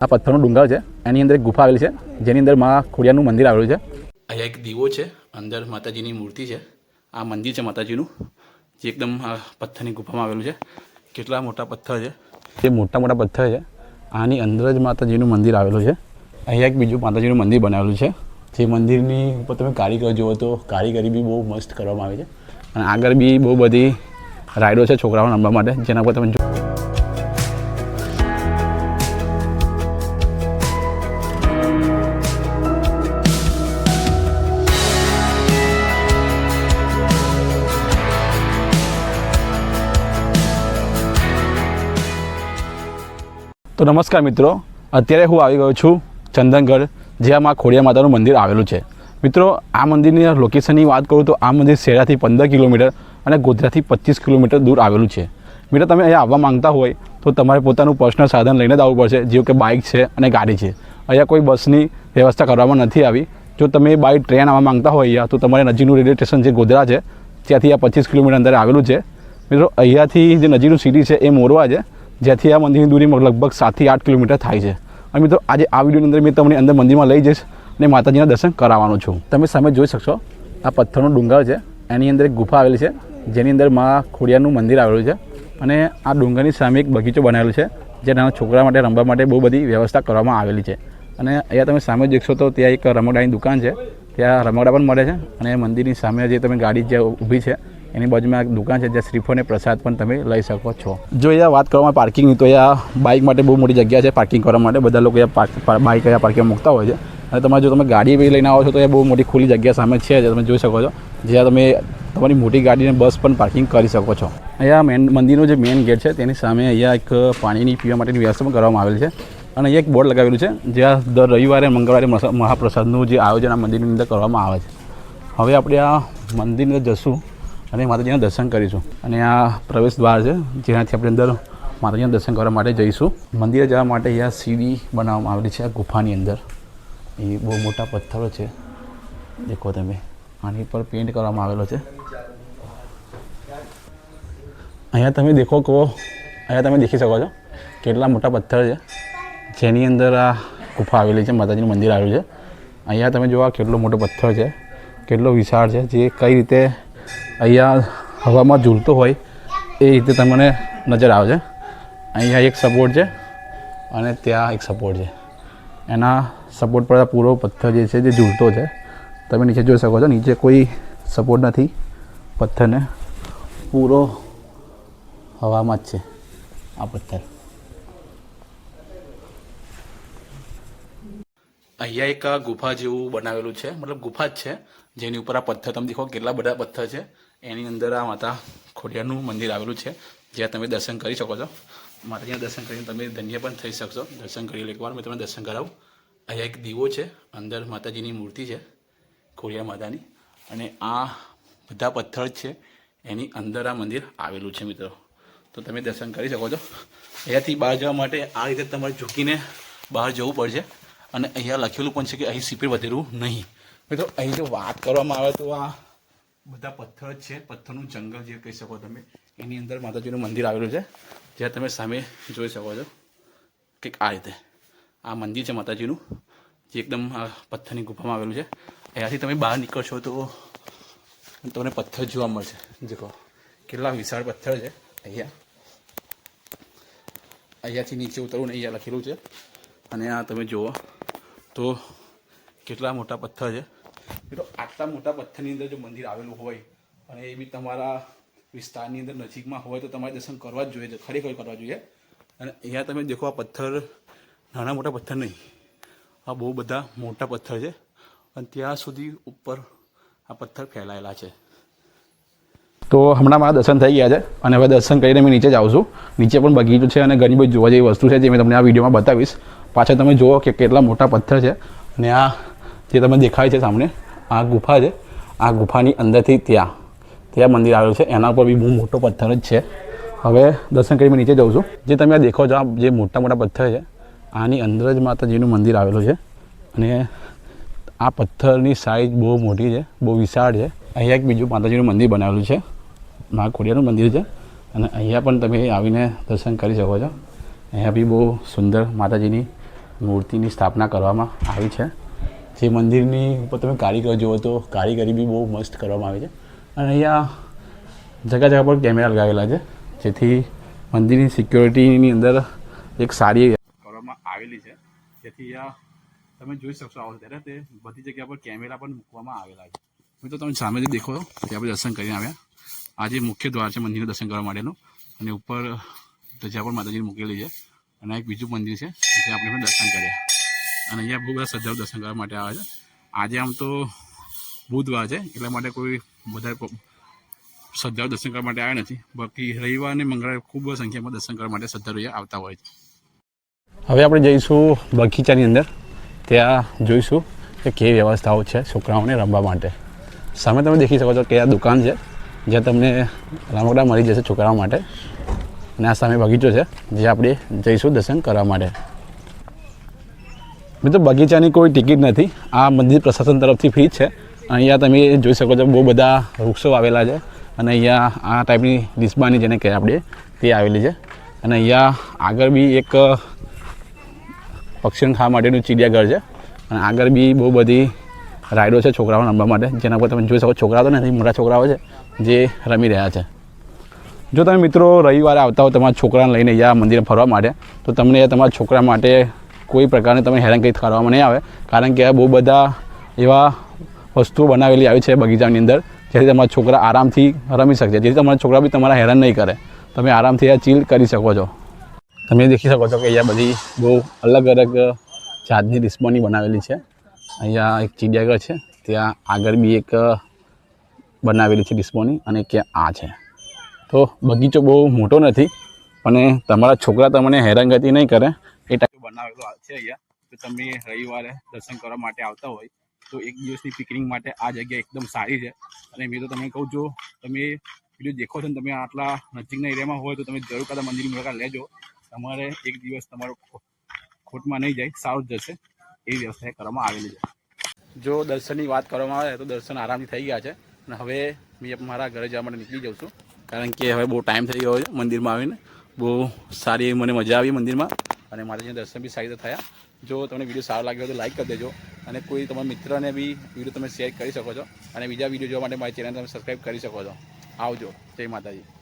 આ પથ્થરનો ડુંગર છે, એની અંદર એક ગુફા આવેલી છે, જેની અંદર મા ખોડિયારનું મંદિર આવેલું છે. અહીંયા એક દીવો છે, અંદર માતાજીની મૂર્તિ છે. આ મંદિર છે માતાજીનું, જે એકદમ પથ્થરની ગુફામાં આવેલું છે. કેટલા મોટા પથ્થર છે, જે મોટા મોટા પથ્થર છે. આની અંદર જ માતાજીનું મંદિર આવેલું છે. અહીંયા એક બીજું માતાજીનું મંદિર બનાવેલું છે, જે મંદિરની ઉપર તમે કારીગર જુઓ તો કારીગરી બી બહુ મસ્ત કરવામાં આવે છે. અને આગળ બી બહુ બધી રાઈડો છે છોકરાઓને રમવા માટે, જેના પર તમે તો નમસ્કાર મિત્રો, અત્યારે હું આવી ગયો છું ચંદનગઢ, જ્યાં મા ખોડિયાર માતાનું મંદિર આવેલું છે. મિત્રો, આ મંદિરની લોકેશનની વાત કરું તો આ મંદિર શેરાથી 15 કિલોમીટર અને ગોધરાથી 25 કિલોમીટર દૂર આવેલું છે. મિત્રો, તમે અહીંયા આવવા માંગતા હોય તો તમારે પોતાનું પર્સનલ સાધન લઈને જ આવવું પડશે, જેવું કે બાઇક છે અને ગાડી છે. અહીંયા કોઈ બસની વ્યવસ્થા કરવામાં નથી આવી. જો તમે બાય ટ્રેન આવવા માંગતા હોય અહીંયા, તો તમારે નજીકનું રેલવે સ્ટેશન જે ગોધરા છે ત્યાંથી આ 25 કિલોમીટર અંદર આવેલું છે. મિત્રો, અહીંયાથી જે નજીકનું સિટી છે એ મોરવા છે, જ્યાંથી આ મંદિરની દૂરી લગભગ 7 થી 8 કિલોમીટર થાય છે. અને મિત્રો, આજે આ વિડીયોની અંદર મેં તમને અંદર મંદિરમાં લઈ જઈશ અને માતાજીના દર્શન કરાવવાનો છું. તમે સામે જોઈ શકશો, આ પથ્થરનો ડુંગર છે, એની અંદર એક ગુફા આવેલી છે, જેની અંદર મા ખોડિયારનું મંદિર આવેલું છે. અને આ ડુંગરની સામે એક બગીચો બનાવેલો છે, જે નાના છોકરા માટે રમવા માટે બહુ બધી વ્યવસ્થા કરવામાં આવેલી છે. અને અહીંયા તમે સામે દેખશો તો ત્યાં એક રમકડાની દુકાન છે, ત્યાં રમકડા પણ મળે છે. અને મંદિરની સામે જે તમે ગાડી જે ઊભી છે એની બાજુમાં એક દુકાન છે, જ્યાં શ્રીફળ અને પ્રસાદ પણ તમે લઈ શકો છો. જો અહીંયા વાત કરવામાં પાર્કિંગની, તો અહીંયા બાઇક માટે બહુ મોટી જગ્યા છે પાર્કિંગ કરવા માટે. બધા લોકો અહીંયા બાઇક અહીંયા પાર્કિંગમાં મૂકતા હોય છે. અને તમારે જો તમે ગાડી બી લઈને આવો છો તો એ બહુ મોટી ખુલ્લી જગ્યા સામે છે, જે તમે જોઈ શકો છો, જ્યાં તમે તમારી મોટી ગાડીને બસ પણ પાર્કિંગ કરી શકો છો. અહીંયા મંદિરનો જે મેઇન ગેટ છે તેની સામે અહીંયા એક પાણીની પીવા માટેની વ્યવસ્થા પણ કરવામાં આવેલી છે. અને અહીંયા એક બોર્ડ લગાવેલું છે, જ્યાં દર રવિવારે મંગળવારે મહાપ્રસાદનું જે આયોજન આ મંદિરની અંદર કરવામાં આવે છે. હવે આપણે આ મંદિરની અંદર જશું અને માતાજીના દર્શન કરીશું. અને આ પ્રવેશ દ્વાર છે, જેનાથી આપણે અંદર માતાજીના દર્શન કરવા માટે જઈશું. મંદિરે જવા માટે અહીંયા સીડી બનાવવામાં આવેલી છે આ ગુફાની અંદર. એ બહુ મોટા પથ્થરો છે, દેખો તમે. આની પર પેઇન્ટ કરવામાં આવેલો છે. અહીંયા તમે દેખો કહો, અહીંયા તમે દેખી શકો છો કેટલા મોટા પથ્થર છે, જેની અંદર આ ગુફા આવેલી છે, માતાજીનું મંદિર આવેલું છે. અહીંયા તમે જોવા કેટલો મોટો પથ્થર છે, કેટલો વિશાળ છે, જે કઈ રીતે અહીંયા હવામાં ઝૂલતો હોય એ રીતે તમને નજર આવે છે. અહીંયા એક સપોર્ટ છે અને ત્યાં એક સપોર્ટ છે. એના સપોર્ટ પર પૂરો પથ્થર જે છે જે ઝૂલતો છે. તમે નીચે જોઈ શકો છો, નીચે કોઈ સપોર્ટ નથી, પથ્થરને પૂરો હવામાં જ છે આ પથ્થર. અહીંયા એક ગુફા જેવું બનાવેલું છે, મતલબ ગુફા જ છે, જેની ઉપર આ પથ્થર તમે દેખો કેટલા બધા પથ્થર છે. એની અંદર આ માતા ખોડિયારનું મંદિર આવેલું છે, જ્યાં તમે દર્શન કરી શકો છો. માતાજીના દર્શન કરીને તમે ધન્ય પણ થઈ શકશો. દર્શન કરી એકવાર મેં તમને દર્શન કરાવું. અહીંયા એક દીવો છે, અંદર માતાજીની મૂર્તિ છે ખોડિયાર માતાની. અને આ બધા પથ્થર જ છે, એની અંદર આ મંદિર આવેલું છે મિત્રો. તો તમે દર્શન કરી શકો છો. અહીંયાથી બહાર જવા માટે આ રીતે તમારે ઝૂકીને બહાર જવું પડશે. અને અહીંયા લખેલું પણ છે કે અહીં સીપી વધેલું નહીં. મિત્રો, અહીં જો વાત કરવામાં આવે તો આ બધા પથ્થર જ છે, પથ્થરનું જંગલ જે કહી શકો તમે. એની અંદર માતાજીનું મંદિર આવેલું છે, જ્યાં તમે સામે જોઈ શકો છો કંઈક આ રીતે આ મંદિર છે માતાજીનું, જે એકદમ પથ્થરની ગુફામાં આવેલું છે. અહીંયાથી તમે બહાર નીકળશો તો તમને પથ્થર જોવા મળશે. દેખો કેટલા વિશાળ પથ્થર છે. અહીંયાથી નીચે ઉતરવું અહીંયા લખેલું છે. અને આ તમે જુઓ તો કેટલા મોટા પથ્થર છે. મિત્રો, આટલા મોટા પથ્થરની અંદર જો મંદિર આવેલું હોય અને એ બી તમારા વિસ્તારની અંદર નજીકમાં હોય તો તમારે દર્શન કરવા જ જોઈએ, ખરેખર કરવા જોઈએ. અને અહીંયા તમે દેખો આ પથ્થર નાના મોટા પથ્થર નહીં, આ બહુ બધા મોટા પથ્થર છે. અને ત્યાં સુધી ઉપર આ પથ્થર ફેલાયેલા છે. તો હમણાં મારા દર્શન થઈ ગયા છે અને હવે દર્શન કરીને મેં નીચે જ આવું છું. નીચે પણ બગીચો છે અને ઘણી બધી જોવા જેવી વસ્તુ છે, જે મેં તમને આ વિડીયોમાં બતાવીશ. પાછળ તમે જુઓ કે કેટલા મોટા પથ્થર છે. અને આ જે તમે દેખાય છે સામે આ ગુફા છે. આ ગુફાની અંદરથી ત્યાં મંદિર આવેલું છે, એના ઉપર બી બહુ મોટો પથ્થર જ છે. હવે દર્શન કરીને નીચે જાઉં છું. જે તમે આ દેખો છો, આ જે મોટા મોટા પથ્થર છે, આની અંદર જ માતાજીનું મંદિર આવેલું છે. અને આ પથ્થરની સાઇઝ બહુ મોટી છે, બહુ વિશાળ છે. અહીંયા એક બીજું માતાજીનું મંદિર બનાવેલું છે, મા ખોડિયારનું મંદિર છે. અને અહીંયા પણ તમે આવીને દર્શન કરી શકો છો. અહીંયા બી બહુ સુંદર માતાજીની મૂર્તિની સ્થાપના કરવામાં આવી છે. જે મંદિરની ઉપર તમે કારીગર જુઓ તો કારીગરી બી બહુ મસ્ત કરવામાં આવી છે. અને અહીંયા જગા પર કેમેરા લગાવેલા છે, જેથી મંદિરની સિક્યોરિટીની અંદર એક સારી કરવામાં આવેલી છે. જેથી અહીંયા તમે જોઈ શકશો આવો ત્યારે તે બધી જગ્યા પર કેમેરા પણ મૂકવામાં આવેલા છે. મિત્રો તમે સામેથી દેખો ત્યાં આપણે દર્શન કરીને આવ્યા. આ જે મુખ્ય દ્વાર છે મંદિરનું દર્શન કરવા માટેનું, અને ઉપર ધજા પણ માતાજીની મૂકેલી છે. અને એક બીજું મંદિર છે જ્યાં આપણે પણ દર્શન કર્યા. અને અહીંયા બહુ બધા શ્રદ્ધાળુ દર્શન કરવા માટે આવે છે. આજે આમ તો બુધવાર છે એટલા માટે કોઈ બધા શ્રદ્ધાળુ દર્શન કરવા માટે આવ્યા નથી. બાકી રવિવાર અને મંગળવારે ખૂબ સંખ્યામાં દર્શન કરવા માટે શ્રદ્ધાળુઓ આવતા હોય છે. હવે આપણે જઈશું બગીચાની અંદર. ત્યાં જોઈશું કે કેવી વ્યવસ્થાઓ છે છોકરાઓને રમવા માટે. સામે તમે દેખી શકો છો કે આ દુકાન છે જ્યાં તમને રમકડા મળી જશે છોકરાઓ માટે. અને આ સામે બગીચો છે જે આપણે જઈશું દર્શન કરવા માટે. મિત્રો બગીચાની કોઈ ટિકિટ નથી, આ મંદિર પ્રશાસન તરફથી ફ્રી છે. અહીંયા તમે જોઈ શકો છો બહુ બધા વૃક્ષો આવેલા છે. અને અહીંયા આ ટાઈપની ડિસ્બાની જેને કહેવાય આપણે તે આવેલી છે. અને અહીંયા આગળ બી એક પક્ષીઓને ખાવા માટેનું ચિડિયાઘર છે. અને આગળ બી બહુ બધી રાઈડો છે છોકરાઓ રમવા માટે, જેના પર તમે જોઈ શકો છોકરાઓ તો નથી, મોટા છોકરાઓ છે જે રમી રહ્યા છે. જો તમે મિત્રો રવિવારે આવતા હો તમારા છોકરાને લઈને અહીંયા મંદિરે ફરવા માટે, તો તમને તમારા છોકરા માટે કોઈ પ્રકારની તમે હેરાનગતિ કરવામાં નહીં આવે. કારણ કે બહુ બધા એવા વસ્તુઓ બનાવેલી આવી છે બગીચાની અંદર, જેથી તમારા છોકરા આરામથી રમી શકે, જેથી તમારા છોકરા બી તમારા હેરાન નહીં કરે. તમે આરામથી આ ચીલ કરી શકો છો. તમે દેખી શકો છો કે અહીંયા બધી બહુ અલગ અલગ જાતની ડિસ્બોની બનાવેલી છે. અહીંયા એક ચિડિયાઘર છે, ત્યાં આગળ બી એક બનાવેલી છે ડિસ્બોની, અને કે આ છે. તો બગીચો બહુ મોટો નથી, અને તમારા છોકરા તમને હેરાનગતિ નહીં કરે એ ટાઈપ બનાવેલો છે અહીંયા. તો તમે રવિવારે દર્શન કરવા માટે આવતા હોય તો એક દિવસની પિકનિક માટે આ જગ્યા એકદમ સારી છે. અને મેં તો તમને કહું છું, તમે વિડીયો દેખો છો ને તમે આટલા નજીકના એરિયામાં હોય તો તમે જરૂર કદાચ મંદિરની મુલાકાત લેજો. તમારે એક દિવસ તમારો ખોટમાં નહીં જાય, સારું જ જશે. એવી વ્યવસ્થા કરવામાં આવેલી છે. જો દર્શનની વાત કરવામાં આવે તો દર્શન આરામથી થઈ ગયા છે. અને હવે મેં મારા ઘરે જવા માટે નીકળી જાઉં છું, કારણ કે હવે બહુ ટાઈમ થઈ ગયો છે મંદિરમાં આવીને. બહુ સારી મને મજા આવી મંદિરમાં, અને માતાજીના દર્શન બી સારી રીતે થયા. જો તમને વિડીયો સારો લાગ્યો હોય તો લાઈક કરી દેજો, અને કોઈ તમારા મિત્રને બી વિડીયો તમે શેર કરી શકો છો. અને બીજા વિડીયો જોવા માટે મારી ચેનલ તમે સબસ્ક્રાઈબ કરી શકો છો. આવજો. જય માતાજી.